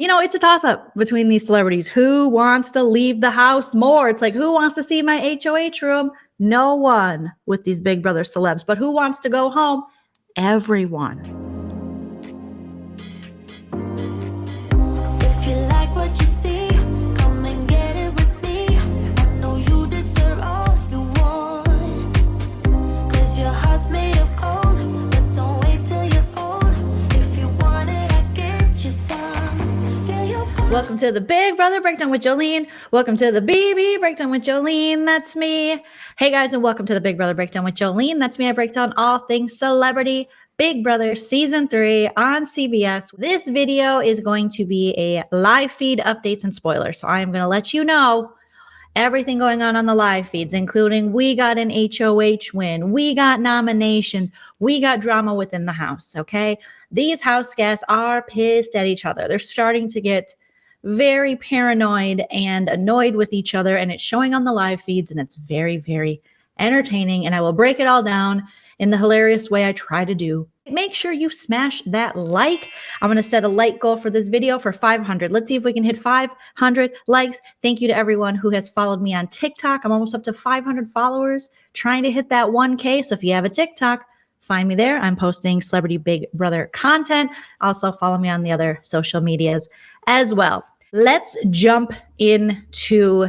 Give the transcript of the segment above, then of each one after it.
You know, it's a toss-up between these celebrities. Who wants to leave the house more? It's like, who wants to see my HOH room? No one with these Big Brother celebs. But who wants to go home? Everyone. If you like what you see, come and get it with me. I know you deserve all you want, 'cause your heart's made of gold. But don't wait till you're old. If you want it, I get you some. Welcome to the Big Brother Breakdown with Joleen. Welcome to the BB Breakdown with Joleen. That's me. Hey guys, and welcome to the Big Brother Breakdown with Joleen. That's me. I break down all things celebrity. Big Brother Season 3 on CBS. This video is going to be a live feed updates and spoilers. So I am going to let you know everything going on the live feeds, including we got an HOH win, we got nominations, we got drama within the house, okay? These house guests are pissed at each other. They're starting to get very paranoid and annoyed with each other, and it's showing on the live feeds, and it's very, very entertaining, and I will break it all down in the hilarious way I try to do. Make sure you smash that like. I'm going to set a like goal for this video for 500. Let's see if we can hit 500 likes. Thank you to everyone who has followed me on TikTok. I'm almost up to 500 followers, trying to hit that 1K. So if you have a TikTok, find me there. I'm posting Celebrity Big Brother content. Also follow me on the other social medias as well. Let's jump into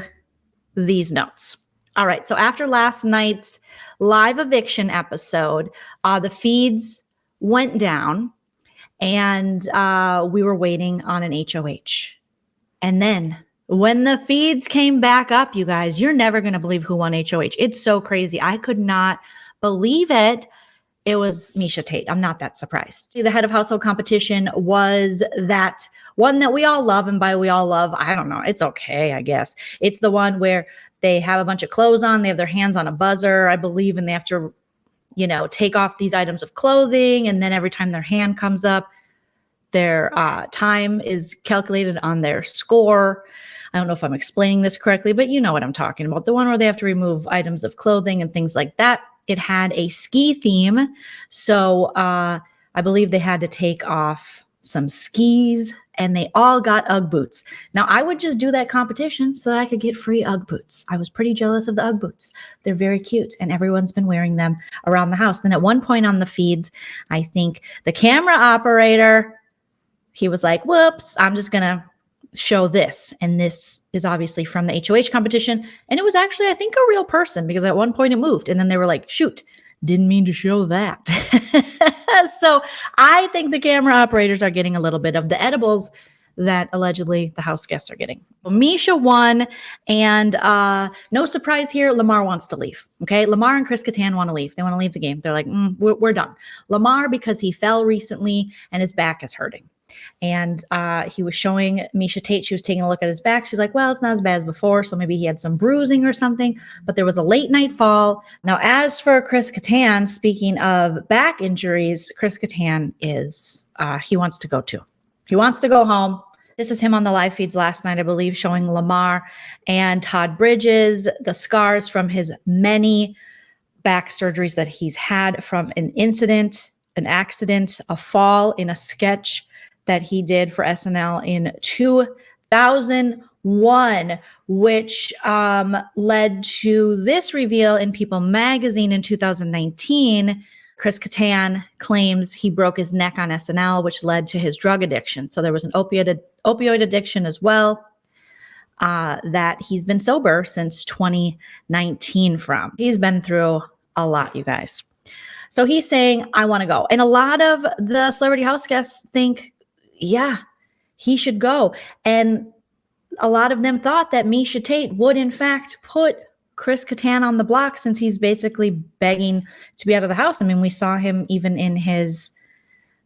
these notes. All right, so after last night's live eviction episode, the feeds went down and we were waiting on an HOH. And then when the feeds came back up, you guys, you're never going to believe who won HOH. It's so crazy. I could not believe it. It was Misha Tate. I'm not that surprised. The head of household competition was that one that we all love, and by we all love, I don't know. It's okay, I guess. It's the one where they have a bunch of clothes on. They have their hands on a buzzer, I believe, and they have to, you know, take off these items of clothing. And then every time their hand comes up, their time is calculated on their score. I don't know if I'm explaining this correctly, but you know what I'm talking about. The one where they have to remove items of clothing and things like that. It had a ski theme. So I believe they had to take off some skis, and they all got Ugg boots. Now, I would just do that competition so that I could get free Ugg boots. I was pretty jealous of the Ugg boots. They're very cute, and everyone's been wearing them around the house. Then at one point on the feeds, I think the camera operator, he was like, whoops, I'm just going to show this. And this is obviously from the HOH competition. And it was actually, I think, a real person, because at one point it moved. And then they were like, shoot, didn't mean to show that. So I think the camera operators are getting a little bit of the edibles that allegedly the house guests are getting. Well, Misha won, and no surprise here, Lamar wants to leave. Okay, Lamar and Chris Kattan want to leave. They want to leave the game. They're like, we're done. Lamar, because he fell recently and his back is hurting. And he was showing Misha Tate, she was taking a look at his back. She's like, well, it's not as bad as before. So maybe he had some bruising or something, but there was a late night fall. Now, as for Chris Kattan, speaking of back injuries, Chris Kattan is, he wants to go too. He wants to go home. This is him on the live feeds last night, I believe, showing Lamar and Todd Bridges, the scars from his many back surgeries that he's had from an incident, an accident, a fall in a sketch that he did for SNL in 2001, which led to this reveal in People magazine in 2019. Chris Kattan claims he broke his neck on SNL, which led to his drug addiction. So there was an opioid addiction as well that he's been sober since 2019 from. He's been through a lot, you guys. So he's saying, I want to go. And a lot of the celebrity house guests think, yeah, he should go. And a lot of them thought that Misha Tate would, in fact, put Chris Kattan on the block, since he's basically begging to be out of the house. I mean, we saw him even in his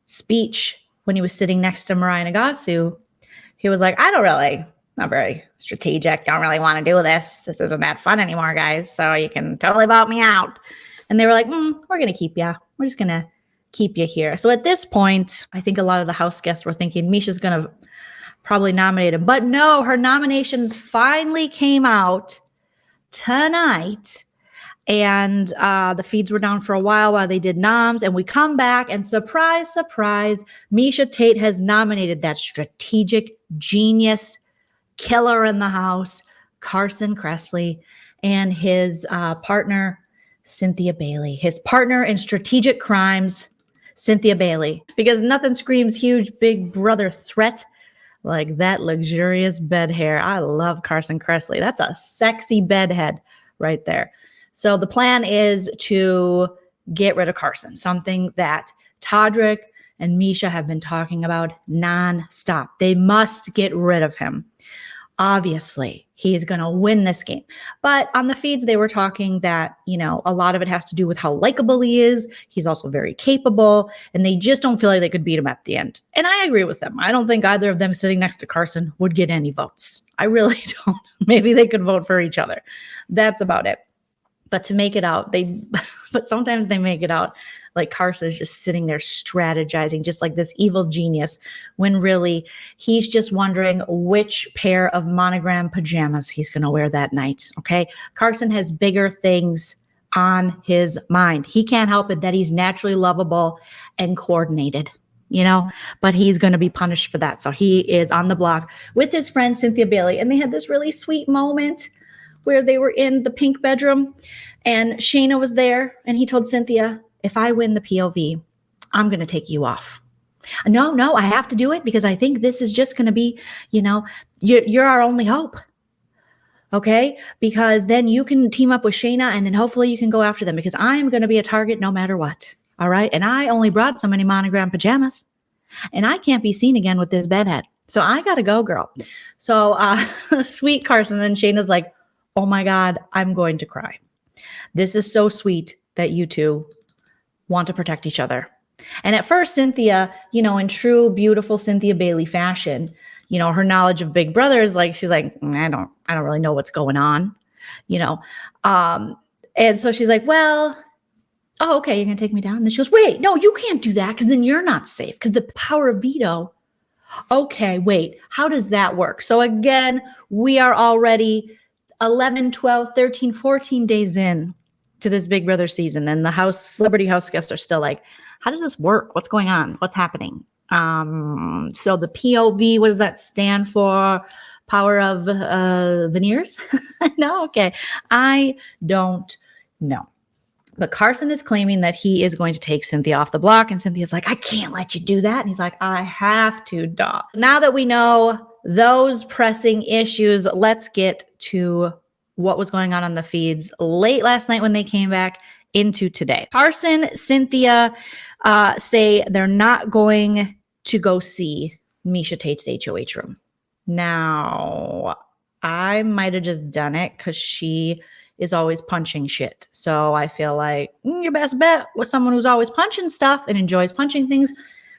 speech when he was sitting next to Mariah Nagasu. He was like, not very strategic. Don't really want to do this. This isn't that fun anymore, guys. So you can totally vote me out. And they were like, we're going to keep you. We're just going to keep you here. So at this point, I think a lot of the house guests were thinking Misha's going to probably nominate him. But no, her nominations finally came out tonight. And the feeds were down for a while they did noms. And we come back and surprise, surprise, Misha Tate has nominated that strategic genius killer in the house, Carson Kressley, and his partner, Cynthia Bailey. His partner in strategic crimes, Cynthia Bailey. Because nothing screams huge big brother threat like that luxurious bed hair. I love Carson Kressley. That's a sexy bed head right there. So the plan is to get rid of Carson, something that Todrick and Misha have been talking about nonstop. They must get rid of him. Obviously, he is going to win this game. But on the feeds, they were talking that, you know, a lot of it has to do with how likable he is. He's also very capable, and they just don't feel like they could beat him at the end. And I agree with them. I don't think either of them sitting next to Carson would get any votes. I really don't. Maybe they could vote for each other. That's about it. But to make it out, but sometimes they make it out like Carson's just sitting there strategizing, just like this evil genius, when really he's just wondering which pair of monogram pajamas he's going to wear that night. Okay. Carson has bigger things on his mind. He can't help it that he's naturally lovable and coordinated, you know, but he's going to be punished for that. So he is on the block with his friend Cynthia Bailey. And they had this really sweet moment where they were in the pink bedroom and Shayna was there and he told Cynthia, if I win the POV, I'm going to take you off. No, I have to do it because I think this is just going to be, you know, you're our only hope. Okay. Because then you can team up with Shayna and then hopefully you can go after them because I am going to be a target no matter what. All right. And I only brought so many monogram pajamas and I can't be seen again with this bedhead. So I got to go, girl. So sweet Carson. Then Shayna's like, oh my God, I'm going to cry. This is so sweet that you two want to protect each other. And at first, Cynthia, you know, in true, beautiful Cynthia Bailey fashion, you know, her knowledge of Big Brother is like, she's like, I don't really know what's going on, you know? And so she's like, well, oh, okay, you're going to take me down. And then she goes, wait, no, you can't do that because then you're not safe because the power of veto. Okay, wait, how does that work? So again, we are already 11, 12, 13, 14 days in to this Big Brother season. And the celebrity house guests are still like, how does this work? What's going on? What's happening? So the POV, what does that stand for? Power of veneers? No? Okay. I don't know. But Carson is claiming that he is going to take Cynthia off the block. And Cynthia's like, I can't let you do that. And he's like, I have to, dog. Now that we know those pressing issues, let's get to what was going on the feeds late last night when they came back into today. Carson, Cynthia say they're not going to go see Misha Tate's HOH room. Now, I might have just done it because she is always punching shit. So I feel like your best bet with someone who's always punching stuff and enjoys punching things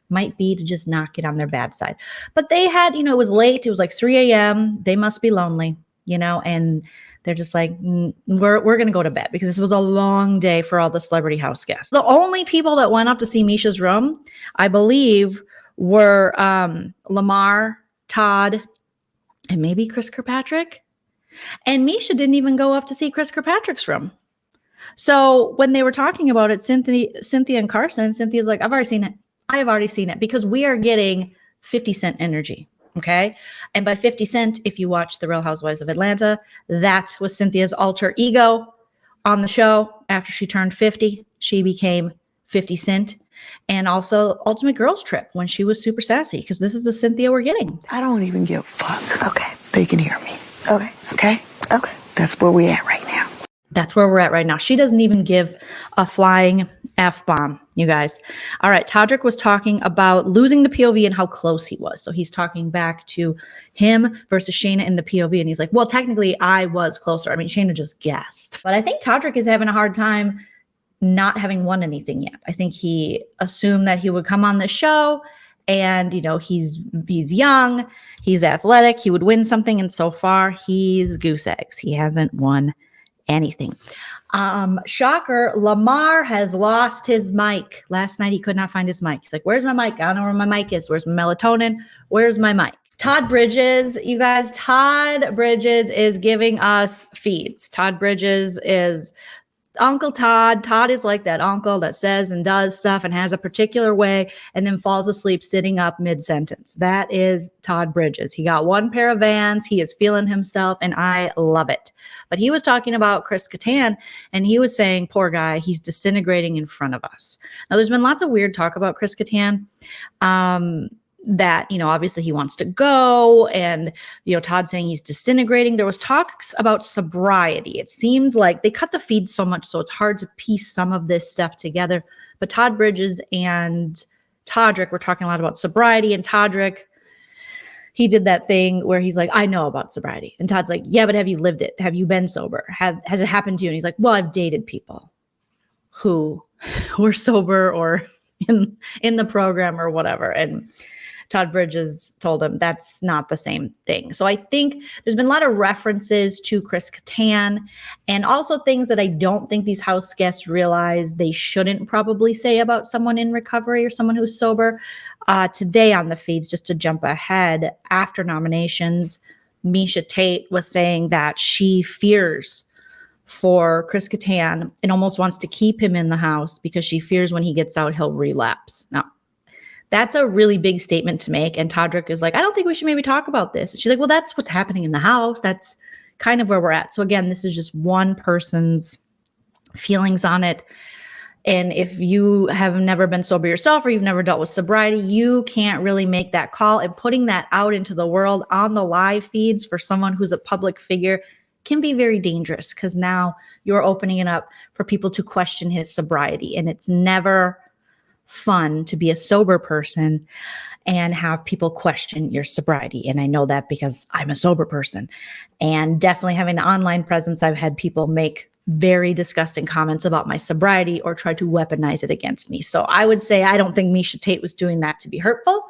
might be to just not get on their bad side. But they had, you know, it was late. It was like 3 a.m. They must be lonely, you know, and they're just like, we're going to go to bed because this was a long day for all the celebrity house guests. The only people that went up to see Misha's room, I believe, were Lamar, Todd, and maybe Chris Kirkpatrick. And Misha didn't even go up to see Chris Kirkpatrick's room. So when they were talking about it, Cynthia and Carson, Cynthia's like, I've already seen it. I have already seen it because we are getting 50 Cent energy. Okay. And by 50 Cent, if you watch The Real Housewives of Atlanta, that was Cynthia's alter ego on the show. After she turned 50, she became 50 Cent. And also Ultimate Girls Trip when she was super sassy because this is the Cynthia we're getting. I don't even give a fuck. Okay. They can hear me. Okay. Okay? Okay. That's where we're at right now. That's where we're at right now. She doesn't even give a flying F-bomb, you guys. All right. Todrick was talking about losing the POV and how close he was. So he's talking back to him versus Shayna in the POV. And he's like, well, technically I was closer. I mean, Shayna just guessed. But I think Todrick is having a hard time not having won anything yet. I think he assumed that he would come on the show and, you know, he's young, he's athletic, he would win something. And so far he's goose eggs. He hasn't won anything. Shocker, Lamar has lost his mic. Last night he could not find his mic. He's like, where's my mic? I don't know where my mic is. Where's my melatonin? Where's my mic? Todd Bridges, you guys, Todd Bridges is giving us feeds. Todd Bridges is Uncle Todd. Todd is like that uncle that says and does stuff and has a particular way and then falls asleep sitting up mid-sentence. That is Todd Bridges. He got one pair of Vans. He is feeling himself, and I love it. But he was talking about Chris Kattan, and he was saying, poor guy, he's disintegrating in front of us. Now, there's been lots of weird talk about Chris Kattan. That, obviously he wants to go, and, Todd saying he's disintegrating. There was talks about sobriety. It seemed like they cut the feed so much, so it's hard to piece some of this stuff together. But Todd Bridges and Todrick were talking a lot about sobriety, and Todrick, he did that thing where he's like, I know about sobriety. And Todd's like, yeah, but have you lived it? Have you been sober? Has it happened to you? And he's like, well, I've dated people who were sober or in the program or whatever. And Todd Bridges told him that's not the same thing. So I think there's been a lot of references to Chris Kattan and also things that I don't think these house guests realize they shouldn't probably say about someone in recovery or someone who's sober. Today on the feeds, just to jump ahead, after nominations, Misha Tate was saying that she fears for Chris Kattan and almost wants to keep him in the house because she fears when he gets out, he'll relapse. Now, that's a really big statement to make. And Todrick is like, I don't think we should maybe talk about this. And she's like, well, that's what's happening in the house. That's kind of where we're at. So again, this is just one person's feelings on it. And if you have never been sober yourself or you've never dealt with sobriety, you can't really make that call. And putting that out into the world on the live feeds for someone who's a public figure can be very dangerous because now you're opening it up for people to question his sobriety. And it's never fun to be a sober person and have people question your sobriety. And I know that because I'm a sober person. And definitely having an online presence, I've had people make very disgusting comments about my sobriety or try to weaponize it against me. So I would say I don't think Misha Tate was doing that to be hurtful,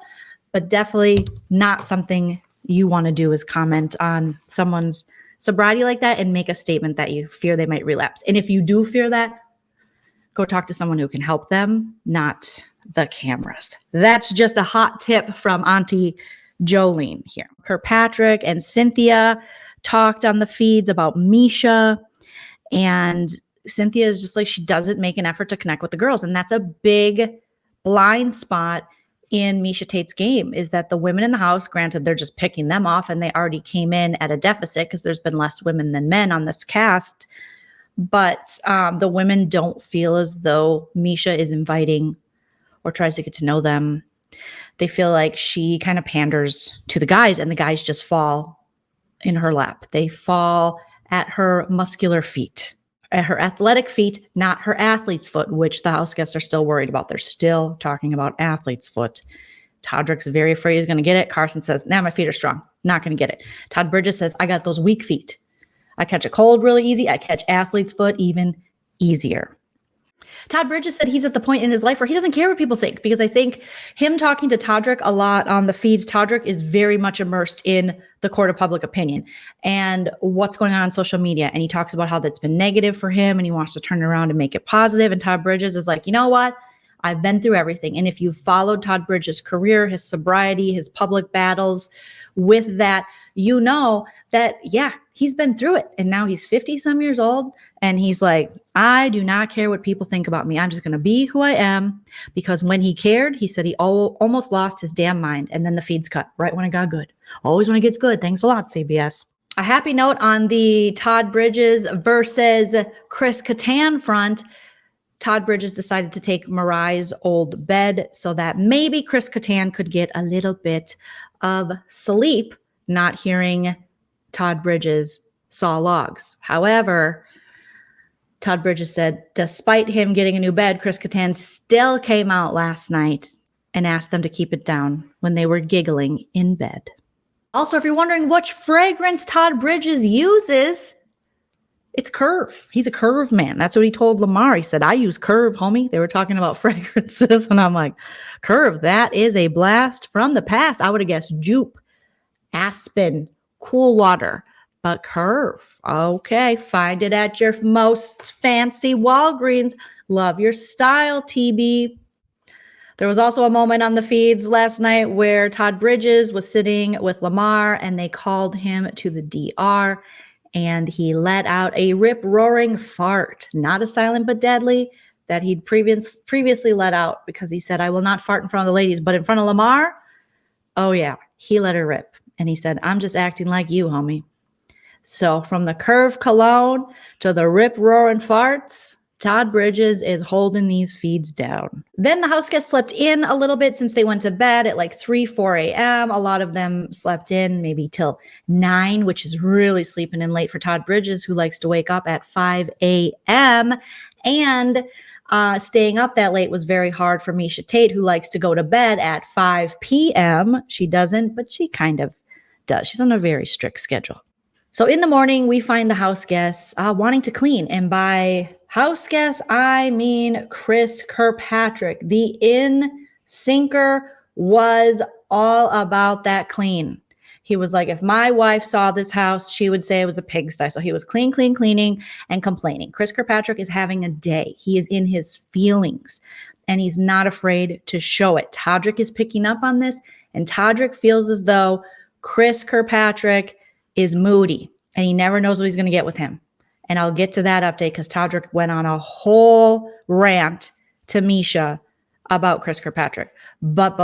but definitely not something you want to do is comment on someone's sobriety like that and make a statement that you fear they might relapse. And if you do fear that, go talk to someone who can help them, not the cameras. That's just a hot tip from Auntie Joleen here. Kirkpatrick and Cynthia talked on the feeds about Misha, and Cynthia is just like, she doesn't make an effort to connect with the girls. And that's a big blind spot in Misha Tate's game, is that the women in the house, granted, they're just picking them off and they already came in at a deficit because there's been less women than men on this cast. But the women don't feel as though Misha is inviting or tries to get to know them. They feel like she kind of panders to the guys, and the guys just fall in her lap. They fall at her muscular feet, at her athletic feet, not her athlete's foot, which the house guests are still worried about. They're still talking about athlete's foot. Todrick's very afraid he's going to get it. Carson says, nah, my feet are strong. Not going to get it. Todd Bridges says, I got those weak feet. I catch a cold really easy. I catch athlete's foot even easier. Todd Bridges said he's at the point in his life where he doesn't care what people think, because I think him talking to Todrick a lot on the feeds, Todrick is very much immersed in the court of public opinion and what's going on social media. And he talks about how that's been negative for him and he wants to turn it around and make it positive. And Todd Bridges is like, you know what? I've been through everything. And if you followed Todd Bridges' career, his sobriety, his public battles with that, you know that, yeah, he's been through it. And now he's 50 some years old. And he's like, I do not care what people think about me. I'm just going to be who I am. Because when he cared, he said he almost lost his damn mind. And then the feeds cut right when it got good. Always when it gets good. Thanks a lot, CBS. A happy note on the Todd Bridges versus Chris Kattan front. Todd Bridges decided to take Mariah's old bed so that maybe Chris Kattan could get a little bit of sleep, not hearing Todd Bridges saw logs. However, Todd Bridges said, despite him getting a new bed, Chris Kattan still came out last night and asked them to keep it down when they were giggling in bed. Also, if you're wondering which fragrance Todd Bridges uses, it's Curve. He's a Curve man. That's what he told Lamar. He said, I use Curve, homie. They were talking about fragrances. And I'm like, Curve, that is a blast from the past. I would have guessed Jupe, Aspen, Cool Water. But Curve, okay. Find it at your most fancy Walgreens. Love your style, TB. There was also a moment on the feeds last night where Todd Bridges was sitting with Lamar and they called him to the DR. and he let out a rip-roaring fart, not a silent but deadly, that he'd previously let out because he said, I will not fart in front of the ladies, but in front of Lamar, oh yeah, he let her rip. And he said, I'm just acting like you, homie. So from the curved cologne to the rip-roaring farts, Todd Bridges is holding these feeds down. Then the house guests slept in a little bit since they went to bed at like 3, 4 a.m. A lot of them slept in maybe till 9, which is really sleeping in late for Todd Bridges, who likes to wake up at 5 a.m. And staying up that late was very hard for Misha Tate, who likes to go to bed at 5 p.m. She doesn't, but she kind of does. She's on a very strict schedule. So in the morning, we find the house guests wanting to clean. And by house guests, I mean Chris Kirkpatrick. The in-sinker was all about that clean. He was like, if my wife saw this house, she would say it was a pigsty. So he was cleaning, and complaining. Chris Kirkpatrick is having a day. He is in his feelings, and he's not afraid to show it. Todrick is picking up on this, and Todrick feels as though Chris Kirkpatrick is moody, and he never knows what he's going to get with him. And I'll get to that update because Todrick went on a whole rant to Misha about Chris Kirkpatrick. But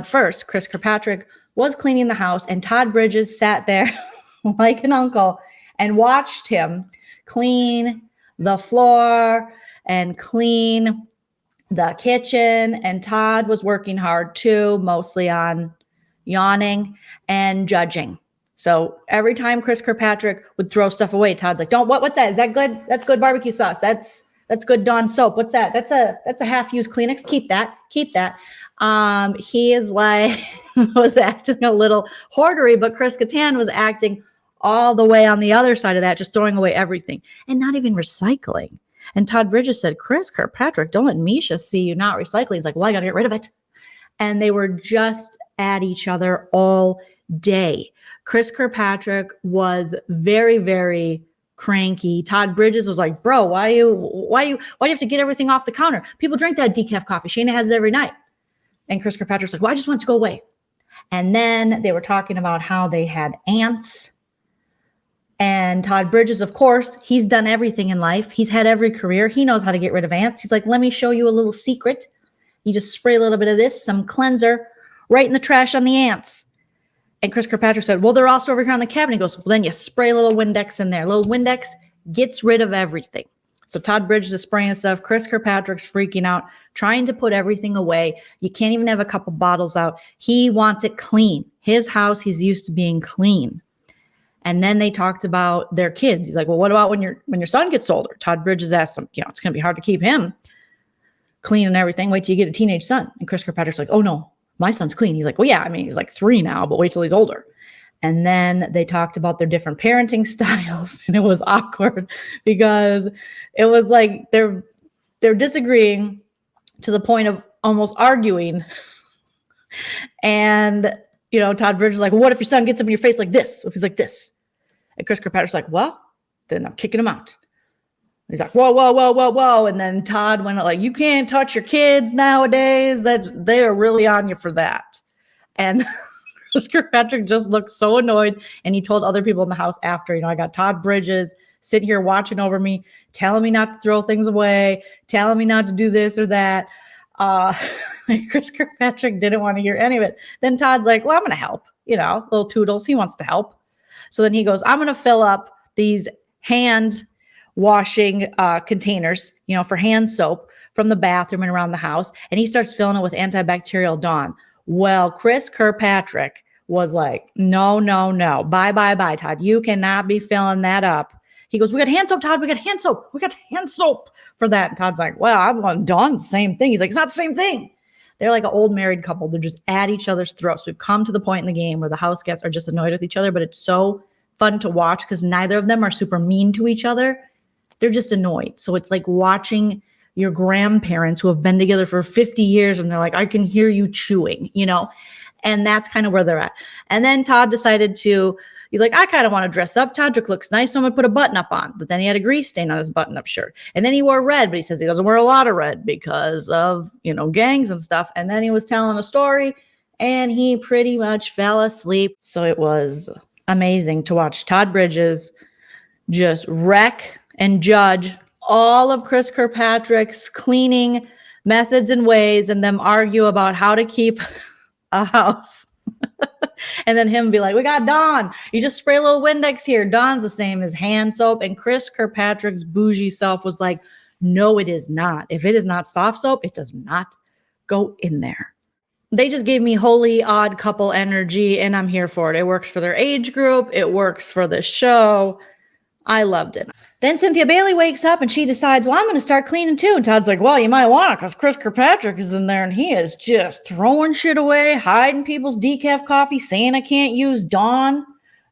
first, Chris Kirkpatrick was cleaning the house, and Todd Bridges sat there like an uncle and watched him clean the floor and clean the kitchen. And Todd was working hard too, mostly on yawning and judging. So every time Chris Kirkpatrick would throw stuff away, Todd's like, what's that? Is that good? That's good barbecue sauce. That's good Dawn soap. What's that? That's a half-used Kleenex. Keep that. He is like, was acting a little hoardery, but Chris Kattan was acting all the way on the other side of that, just throwing away everything and not even recycling. And Todd Bridges said, Chris Kirkpatrick, don't let Misha see you not recycling. He's like, well, I got to get rid of it. And they were just at each other all day. Chris Kirkpatrick was very, very cranky. Todd Bridges was like, bro, why do you have to get everything off the counter? People drink that decaf coffee. Shayna has it every night. And Chris Kirkpatrick's like, well, I just want it to go away. And then they were talking about how they had ants. And Todd Bridges, of course, he's done everything in life. He's had every career. He knows how to get rid of ants. He's like, let me show you a little secret. You just spray a little bit of this, some cleanser, right in the trash on the ants. And Chris Kirkpatrick said, well, they're also over here on the cabinet. He goes, well, then you spray a little Windex in there. A little Windex gets rid of everything. So Todd Bridges is spraying stuff. Chris Kirkpatrick's freaking out, trying to put everything away. You can't even have a couple bottles out. He wants it clean. His house, he's used to being clean. And then they talked about their kids. He's like, well, what about when your son gets older? Todd Bridges asked him, it's going to be hard to keep him clean and everything. Wait till you get a teenage son. And Chris Kirkpatrick's like, oh, no. My son's clean. He's like, well, yeah, I mean, he's like 3 now, but wait till he's older. And then they talked about their different parenting styles, and it was awkward because it was like they're disagreeing to the point of almost arguing. And, Todd Bridges is like, well, what if your son gets up in your face like this? If he's like this? And Chris Kirkpatrick's like, well, then I'm kicking him out. He's like, whoa. And then Todd went like, you can't touch your kids nowadays. They are really on you for that. And Chris Kirkpatrick just looked so annoyed. And he told other people in the house after, I got Todd Bridges sitting here watching over me, telling me not to throw things away, telling me not to do this or that. Chris Kirkpatrick didn't want to hear any of it. Then Todd's like, well, I'm going to help, little Toodles. He wants to help. So then he goes, I'm going to fill up these hand washing containers, for hand soap from the bathroom and around the house. And he starts filling it with antibacterial Dawn. Well, Chris Kirkpatrick was like, no. Bye, Todd. You cannot be filling that up. He goes, we got hand soap, Todd. We got hand soap for that. And Todd's like, well, I want Dawn the same thing. He's like, it's not the same thing. They're like an old married couple. They're just at each other's throats. We've come to the point in the game where the house guests are just annoyed with each other, but it's so fun to watch because neither of them are super mean to each other. They're just annoyed. So it's like watching your grandparents who have been together for 50 years and they're like, I can hear you chewing, and that's kind of where they're at. And then Todd decided he's like, I kind of want to dress up. Todrick looks nice. So I'm going to put a button up on. But then he had a grease stain on his button up shirt. And then he wore red, but he says he doesn't wear a lot of red because of, gangs and stuff. And then he was telling a story and he pretty much fell asleep. So it was amazing to watch Todd Bridges just wreck and judge all of Chris Kirkpatrick's cleaning methods and ways, and them argue about how to keep a house. And then him be like, we got Dawn. You just spray a little Windex here. Dawn's the same as hand soap. And Chris Kirkpatrick's bougie self was like, no, it is not. If it is not soft soap, it does not go in there. They just gave me holy odd couple energy, and I'm here for it. It works for their age group. It works for the show. I loved it. Then Cynthia Bailey wakes up and she decides, well, I'm going to start cleaning too. And Todd's like, well, you might want to, because Chris Kirkpatrick is in there and he is just throwing shit away, hiding people's decaf coffee, saying I can't use Dawn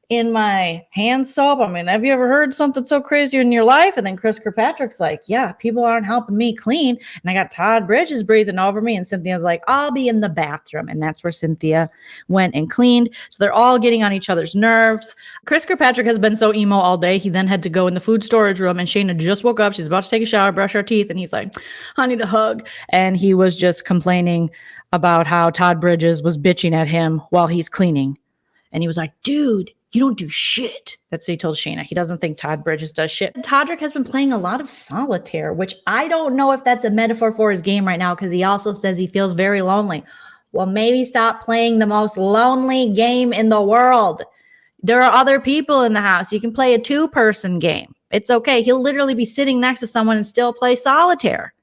in my hand soap. I mean, have you ever heard something so crazy in your life? And then Chris Kirkpatrick's like, yeah, people aren't helping me clean. And I got Todd Bridges breathing over me. And Cynthia's like, I'll be in the bathroom. And that's where Cynthia went and cleaned. So they're all getting on each other's nerves. Chris Kirkpatrick has been so emo all day. He then had to go in the food storage room, and Shayna just woke up. She's about to take a shower, brush her teeth. And he's like, I need a hug. And he was just complaining about how Todd Bridges was bitching at him while he's cleaning. And he was like, dude, you don't do shit. That's what he told Shayna. He doesn't think Todd Bridges does shit. Todrick has been playing a lot of solitaire, which I don't know if that's a metaphor for his game right now, because he also says he feels very lonely. Well, maybe stop playing the most lonely game in the world. There are other people in the house. You can play a 2-person game. It's okay. He'll literally be sitting next to someone and still play solitaire.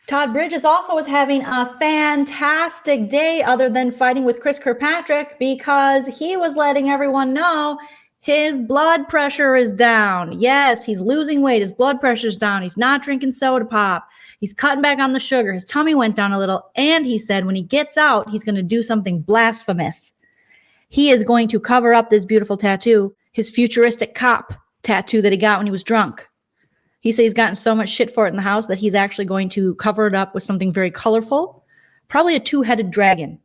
Todd Bridges also was having a fantastic day other than fighting with Chris Kirkpatrick, because he was letting everyone know his blood pressure is down. Yes, he's losing weight. His blood pressure is down. He's not drinking soda pop. He's cutting back on the sugar. His tummy went down a little. And he said when he gets out, he's going to do something blasphemous. He is going to cover up this beautiful tattoo, his futuristic cop tattoo that he got when he was drunk. He said he's gotten so much shit for it in the house that he's actually going to cover it up with something very colorful, probably a 2-headed dragon.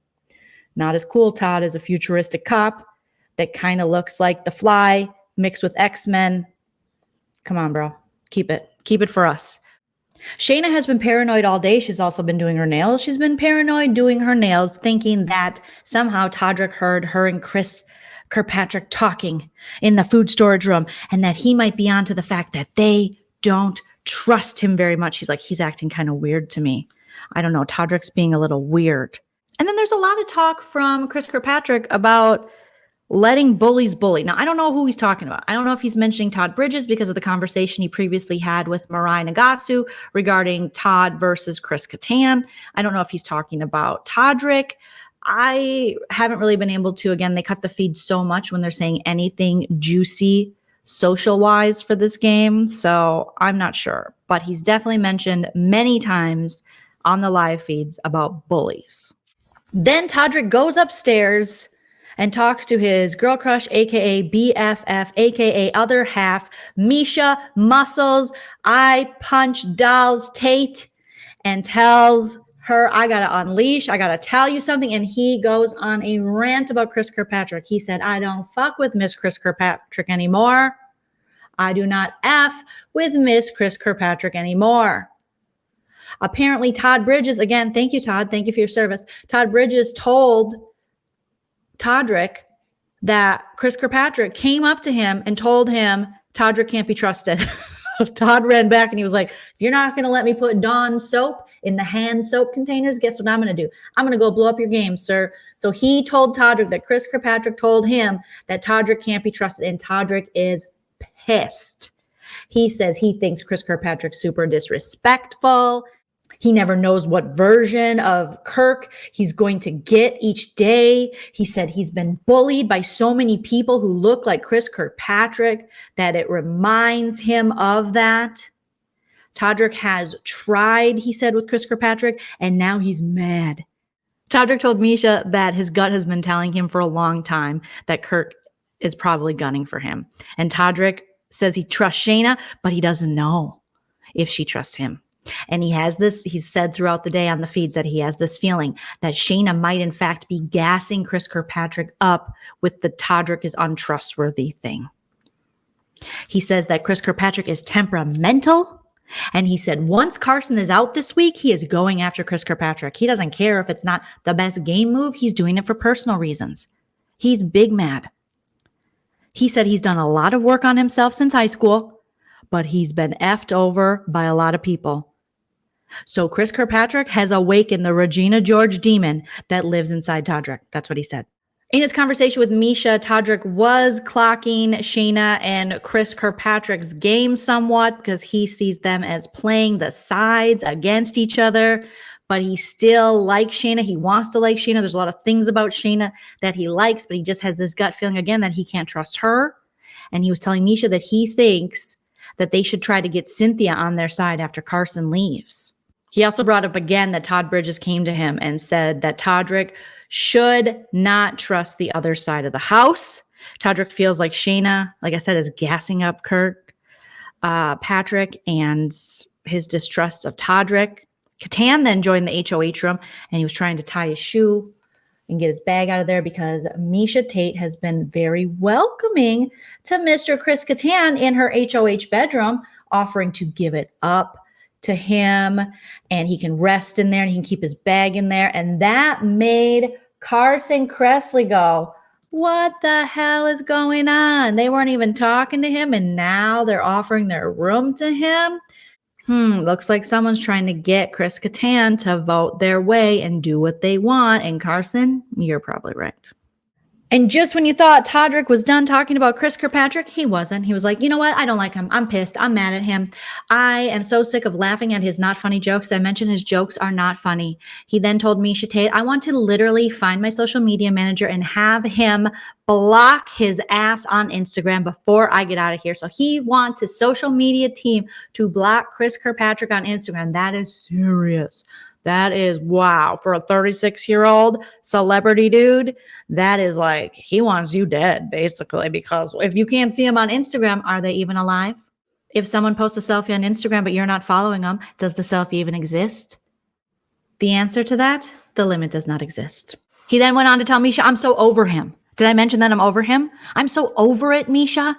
Not as cool, Todd, as a futuristic cop that kind of looks like The Fly mixed with X-Men. Come on, bro. Keep it. Keep it for us. Shayna has been paranoid all day. She's also been doing her nails. She's been paranoid doing her nails, thinking that somehow Todrick heard her and Chris Kirkpatrick talking in the food storage room, and that he might be onto the fact that they don't trust him very much. He's like, he's acting kind of weird to me. I don't know. Todrick's being a little weird. And then there's a lot of talk from Chris Kirkpatrick about letting bullies bully. Now, I don't know who he's talking about. I don't know if he's mentioning Todd Bridges because of the conversation he previously had with Mirai Nagasu regarding Todd versus Chris Kattan. I don't know if he's talking about Todrick. I haven't really been able to. Again, they cut the feed so much when they're saying anything juicy social wise for this game, so I'm not sure, but he's definitely mentioned many times on the live feeds about bullies. Then Todrick goes upstairs and talks to his girl crush, aka BFF, aka other half, Misha Muscles I Punch Dolls Tate, and tells her, I gotta unleash, I gotta tell you something. And he goes on a rant about Chris Kirkpatrick. He said, I don't fuck with Miss Chris Kirkpatrick anymore. I do not F with Miss Chris Kirkpatrick anymore. Apparently Todd Bridges, again, thank you, Todd. Thank you for your service. Todd Bridges told Todrick that Chris Kirkpatrick came up to him and told him Todrick can't be trusted. Todd ran back and he was like, if you're not going to let me put Dawn soap in the hand soap containers, guess what I'm going to do? I'm going to go blow up your game, sir. So he told Todrick that Chris Kirkpatrick told him that Todrick can't be trusted, and Todrick is pissed. He says he thinks Chris Kirkpatrick's super disrespectful. He never knows what version of Kirk he's going to get each day. He said he's been bullied by so many people who look like Chris Kirkpatrick that it reminds him of that. Todrick has tried, he said, with Chris Kirkpatrick, and now he's mad. Todrick told Misha that his gut has been telling him for a long time that Kirk is probably gunning for him. And Todrick says he trusts Shayna, but he doesn't know if she trusts him. And he's said throughout the day on the feeds that he has this feeling that Shayna might in fact be gassing Chris Kirkpatrick up with the Todrick is untrustworthy thing. He says that Chris Kirkpatrick is temperamental. And he said once Carson is out this week, he is going after Chris Kirkpatrick. He doesn't care if it's not the best game move. He's doing it for personal reasons. He's big mad. He said he's done a lot of work on himself since high school, but he's been effed over by a lot of people. So Chris Kirkpatrick has awakened the Regina George demon that lives inside Todrick. That's what he said. In his conversation with Misha, Todrick was clocking Shayna and Chris Kirkpatrick's game somewhat because he sees them as playing the sides against each other, but he still likes Shayna. He wants to like Shayna. There's a lot of things about Shayna that he likes, but he just has this gut feeling again that he can't trust her. And he was telling Misha that he thinks that they should try to get Cynthia on their side after Carson leaves. He also brought up again that Todd Bridges came to him and said that Todrick should not trust the other side of the house. Todrick feels like Shayna, like I said, is gassing up Patrick and his distrust of Todrick. Catan then joined the HOH room and he was trying to tie his shoe and get his bag out of there because Misha Tate has been very welcoming to Mr. Chris Catan in her HOH bedroom, offering to give it up to him and he can rest in there and he can keep his bag in there. And that made Carson Kressley go, what the hell is going on? They weren't even talking to him and now they're offering their room to him. Looks like someone's trying to get Chris Catan to vote their way and do what they want. And Carson, you're probably right. And just when you thought Todrick was done talking about Chris Kirkpatrick, he wasn't. He was like, you know what? I don't like him. I'm pissed. I'm mad at him. I am so sick of laughing at his not funny jokes. I mentioned his jokes are not funny. He then told Misha Tate, I want to literally find my social media manager and have him block his ass on Instagram before I get out of here. So he wants his social media team to block Chris Kirkpatrick on Instagram. That is serious. That is wow. For a 36-year-old celebrity dude, that is like, he wants you dead, basically, because if you can't see him on Instagram, are they even alive? If someone posts a selfie on Instagram, but you're not following them, does the selfie even exist? The answer to that, the limit does not exist. He then went on to tell Misha, I'm so over him. Did I mention that I'm over him? I'm so over it, Misha.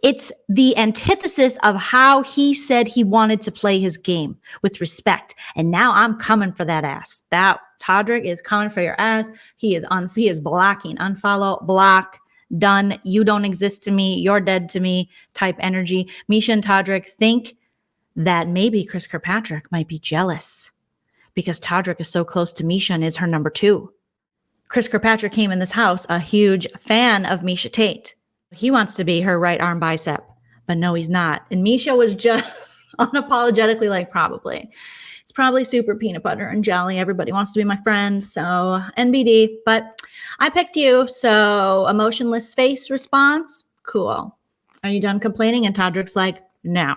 It's the antithesis of how he said he wanted to play his game with respect. And now I'm coming for that ass. That Todrick is coming for your ass. He is blocking, unfollow, block, done. You don't exist to me. You're dead to me type energy. Misha and Todrick think that maybe Chris Kirkpatrick might be jealous because Todrick is so close to Misha and is her number 2. Chris Kirkpatrick came in this house a huge fan of Misha Tate. He wants to be her right arm bicep, but no, he's not. And Misha was just unapologetically like, probably. It's probably super peanut butter and jelly. Everybody wants to be my friend. So NBD, but I picked you. So emotionless face response. Cool. Are you done complaining? And Todrick's like, no.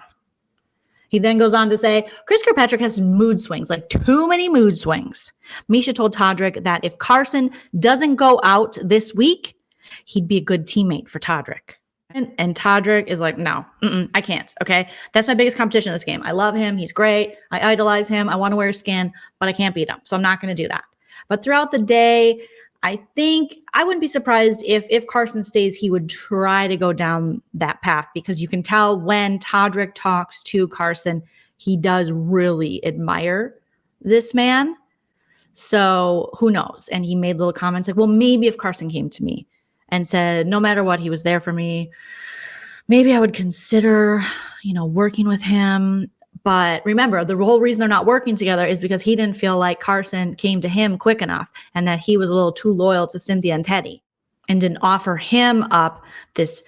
He then goes on to say, Chris Kirkpatrick has mood swings, like too many mood swings. Misha told Todrick that if Carson doesn't go out this week, he'd be a good teammate for Todrick. And Todrick is like, no, I can't. Okay. That's my biggest competition in this game. I love him. He's great. I idolize him. I want to wear his skin, but I can't beat him. So I'm not going to do that. But throughout the day, I think I wouldn't be surprised if Carson stays, he would try to go down that path because you can tell when Todrick talks to Carson, he does really admire this man. So who knows? And he made little comments like, well, maybe if Carson came to me and said, no matter what, he was there for me, maybe I would consider, working with him. But remember, the whole reason they're not working together is because he didn't feel like Carson came to him quick enough and that he was a little too loyal to Cynthia and Teddy and didn't offer him up this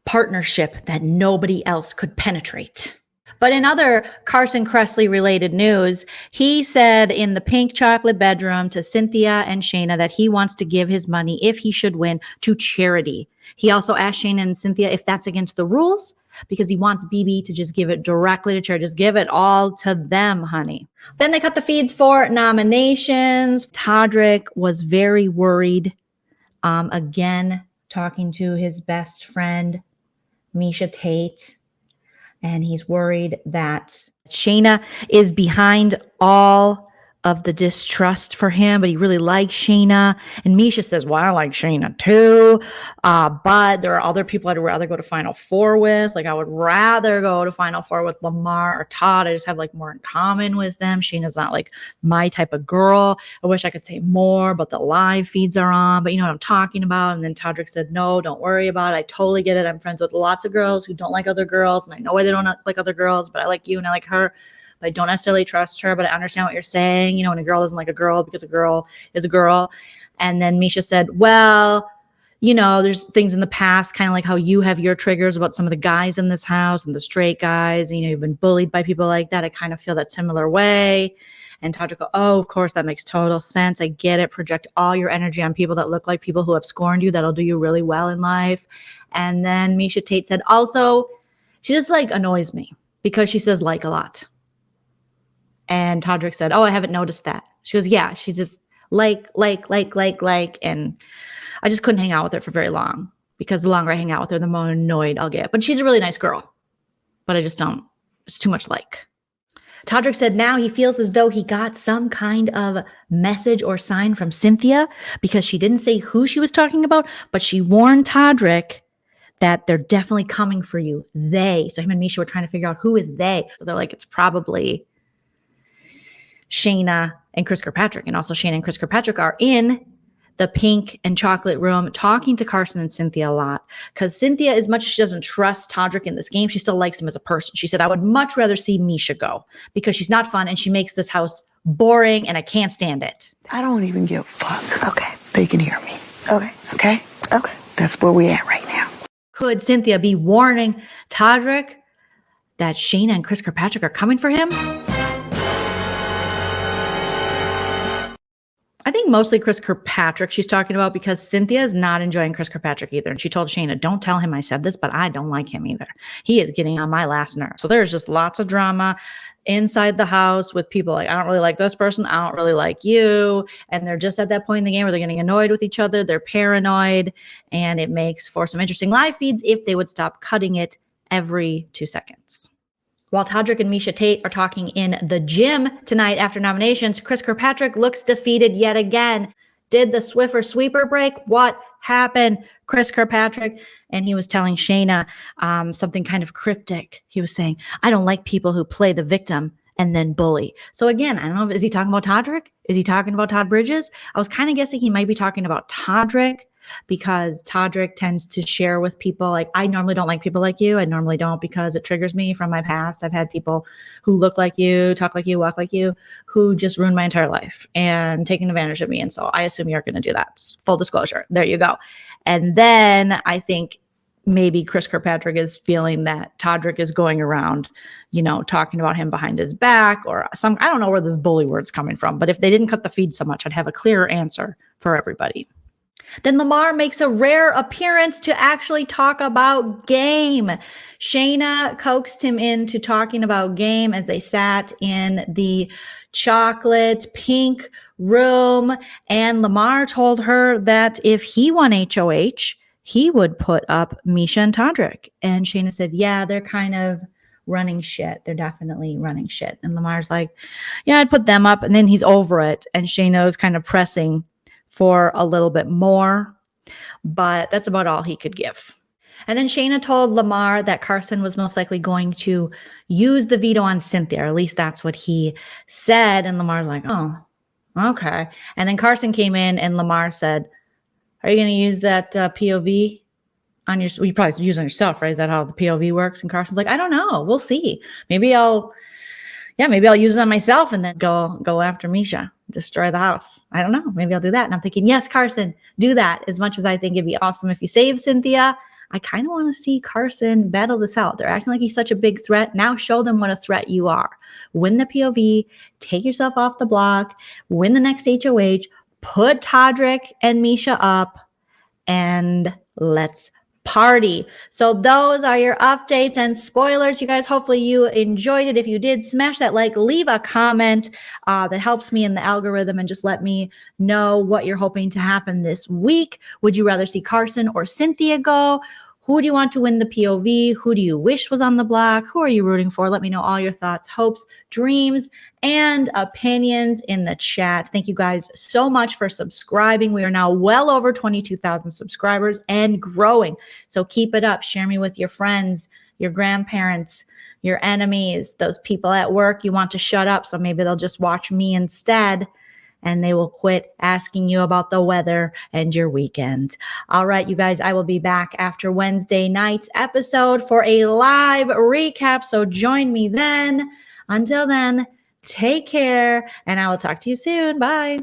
partnership that nobody else could penetrate. But in other Carson Kressley related news, he said in the pink chocolate bedroom to Cynthia and Shayna that he wants to give his money, if he should win, to charity. He also asked Shayna and Cynthia if that's against the rules because he wants BB to just give it directly to charity. Just give it all to them, honey. Then they cut the feeds for nominations. Todrick was very worried. Again, talking to his best friend, Misha Tate. And he's worried that Shayna is behind all of the distrust for him, but he really likes Shayna. And Misha says, well, I like Shayna too. But there are other people I'd rather go to Final Four with. Like I would rather go to Final Four with Lamar or Todd. I just have like more in common with them. Shayna's not like my type of girl. I wish I could say more, but the live feeds are on, but you know what I'm talking about. And then Todrick said, no, don't worry about it. I totally get it. I'm friends with lots of girls who don't like other girls. And I know why they don't like other girls, but I like you and I like her. But I don't necessarily trust her, but I understand what you're saying. You know, when a girl doesn't like a girl because a girl is a girl. And then Misha said, well, you know, there's things in the past, kind of like how you have your triggers about some of the guys in this house and the straight guys. You know, you've been bullied by people like that. I kind of feel that similar way. And Todrick go, oh, of course, that makes total sense. I get it. Project all your energy on people that look like people who have scorned you. That'll do you really well in life. And then Misha Tate said, also, she just like annoys me because she says like a lot. And Todrick said, oh, I haven't noticed that. She goes, yeah, she just like. And I just couldn't hang out with her for very long because the longer I hang out with her, the more annoyed I'll get. But she's a really nice girl. But I just don't, it's too much like. Todrick said now he feels as though he got some kind of message or sign from Cynthia because she didn't say who she was talking about, but she warned Todrick that they're definitely coming for you. They. So him and Misha were trying to figure out who is they. So they're like, it's probably Shayna and Chris Kirkpatrick. And also Shayna and Chris Kirkpatrick are in the pink and chocolate room talking to Carson and Cynthia a lot. Because Cynthia, as much as she doesn't trust Todrick in this game, she still likes him as a person. She said, I would much rather see Misha go because she's not fun and she makes this house boring and I can't stand it. I don't even give a fuck. Okay. They can hear me. Okay. Okay? Okay. That's where we at right now. Could Cynthia be warning Todrick that Shayna and Chris Kirkpatrick are coming for him? I think mostly Chris Kirkpatrick she's talking about because Cynthia is not enjoying Chris Kirkpatrick either. And she told Shayna, don't tell him I said this, but I don't like him either. He is getting on my last nerve. So there's just lots of drama inside the house with people like, I don't really like this person. I don't really like you. And they're just at that point in the game where they're getting annoyed with each other. They're paranoid. And it makes for some interesting live feeds if they would stop cutting it every 2 seconds. While Todrick and Misha Tate are talking in the gym tonight after nominations, Chris Kirkpatrick looks defeated yet again. Did the Swiffer sweeper break? What happened, Chris Kirkpatrick? And he was telling Shayna something kind of cryptic. He was saying, I don't like people who play the victim and then bully. So again, I don't know, is he talking about Todrick? Is he talking about Todd Bridges? I was kind of guessing he might be talking about Todrick, because Todrick tends to share with people like, I normally don't like people like you. I normally don't because it triggers me from my past. I've had people who look like you, talk like you, walk like you, who just ruined my entire life and taking advantage of me. And so I assume you're going to do that. Full disclosure. There you go. And then I think maybe Chris Kirkpatrick is feeling that Todrick is going around, you know, talking about him behind his back or some, I don't know where this bully word's coming from, but if they didn't cut the feed so much, I'd have a clearer answer for everybody. Then Lamar makes a rare appearance to actually talk about game. Shayna coaxed him into talking about game as they sat in the chocolate pink room. And Lamar told her that if he won HOH, he would put up Misha and Todrick. And Shayna said, yeah, they're kind of running shit. They're definitely running shit. And Lamar's like, yeah, I'd put them up. And then he's over it. And Shayna was kind of pressing for a little bit more, but that's about all he could give. And then Shayna told Lamar that Carson was most likely going to use the veto on Cynthia, or at least that's what he said. And Lamar's like, oh, okay. And then Carson came in and Lamar said, are you going to use that POV on your, well, you probably use it on yourself, right? Is that how the POV works? And Carson's like, I don't know. We'll see. Maybe I'll use it on myself and then go after Misha, destroy the house. I don't know. Maybe I'll do that. And I'm thinking, yes, Carson, do that. As much as I think it'd be awesome if you save Cynthia, I kind of want to see Carson battle this out. They're acting like he's such a big threat. Now show them what a threat you are. Win the POV, take yourself off the block, win the next HOH, put Todrick and Misha up, and let's party. So those are your updates and spoilers, you guys. Hopefully you enjoyed it. If you did, smash that like, leave a comment that helps me in the algorithm, and just let me know what you're hoping to happen this week. Would you rather see Carson or Cynthia go? Who do you want to win the POV? Who do you wish was on the block? Who are you rooting for? Let me know all your thoughts, hopes, dreams, and opinions in the chat. Thank you guys so much for subscribing. We are now well over 22,000 subscribers and growing. So keep it up. Share me with your friends, your grandparents, your enemies, those people at work you want to shut up. So maybe they'll just watch me instead, and they will quit asking you about the weather and your weekend. All right, you guys, I will be back after Wednesday night's episode for a live recap. So join me then. Until then, take care, and I will talk to you soon. Bye.